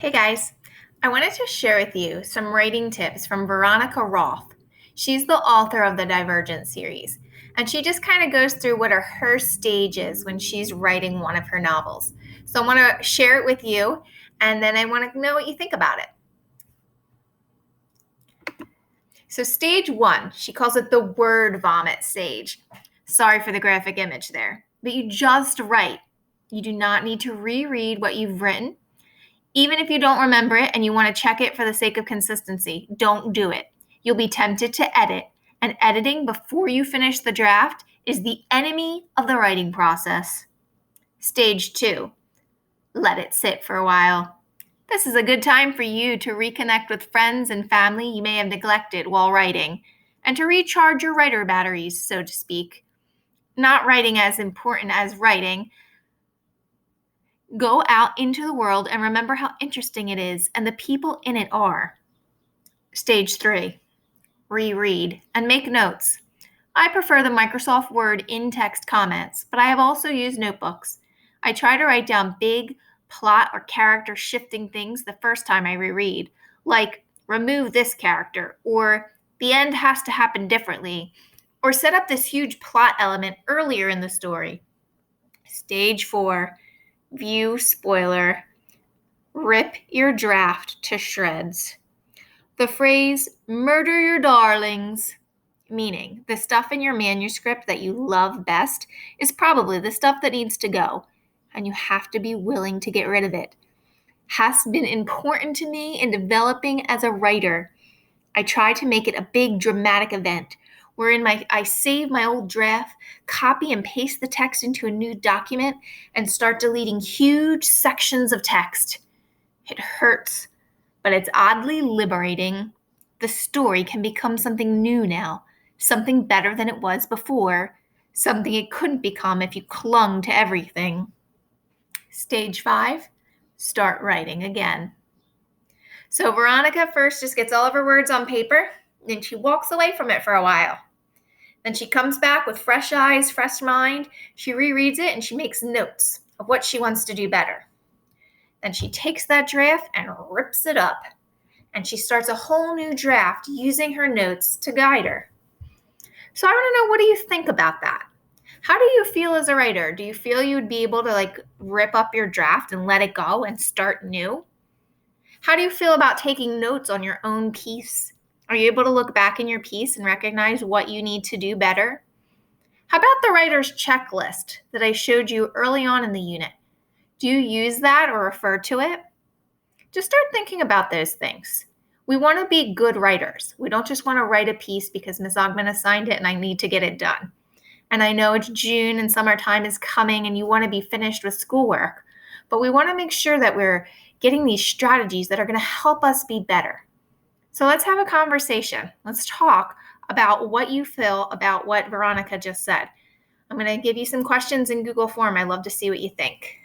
Hey guys, I wanted to share with you some writing tips from Veronica Roth. She's the author of the Divergent series, and she just kind of goes through what are her stages when she's writing one of her novels. So I want to share it with you, and then I want to know what you think about it. So, stage one, she calls it the word vomit stage. Sorry for the graphic image there, but you just write. You do not need to reread what you've written. Even if you don't remember it and you want to check it for the sake of consistency, don't do it. You'll be tempted to edit, and editing before you finish the draft is the enemy of the writing process. Stage two, let it sit for a while. This is a good time for you to reconnect with friends and family you may have neglected while writing, and to recharge your writer batteries, so to speak. Not writing as important as writing. Go out into the world and remember how interesting it is and the people in it are. Stage three, reread and make notes. I prefer the Microsoft Word in-text comments, but I have also used notebooks. I try to write down big plot or character shifting things the first time I reread, like remove this character, or the end has to happen differently, or set up this huge plot element earlier in the story. Stage four, view spoiler. Rip your draft to shreds. The phrase, murder your darlings, meaning the stuff in your manuscript that you love best, is probably the stuff that needs to go, and you have to be willing to get rid of it. Has been important to me in developing as a writer. I try to make it a big dramatic event wherein I save my old draft, copy and paste the text into a new document, and start deleting huge sections of text. It hurts, but it's oddly liberating. The story can become something new now, something better than it was before, something it couldn't become if you clung to everything. Stage five, start writing again. So Veronica first just gets all of her words on paper, then she walks away from it for a while. Then she comes back with fresh eyes, fresh mind. She rereads it and she makes notes of what she wants to do better. Then she takes that draft and rips it up. And she starts a whole new draft using her notes to guide her. So I want to know, what do you think about that? How do you feel as a writer? Do you feel you would be able to rip up your draft and let it go and start new? How do you feel about taking notes on your own piece? Are you able to look back in your piece and recognize what you need to do better? How about the writer's checklist that I showed you early on in the unit? Do you use that or refer to it? Just start thinking about those things. We want to be good writers. We don't just want to write a piece because Ms. Ogman assigned it and I need to get it done. And I know it's June and summertime is coming and you want to be finished with schoolwork, but we want to make sure that we're getting these strategies that are going to help us be better. So let's have a conversation. Let's talk about what you feel about what Veronica just said. I'm going to give you some questions in Google form. I'd love to see what you think.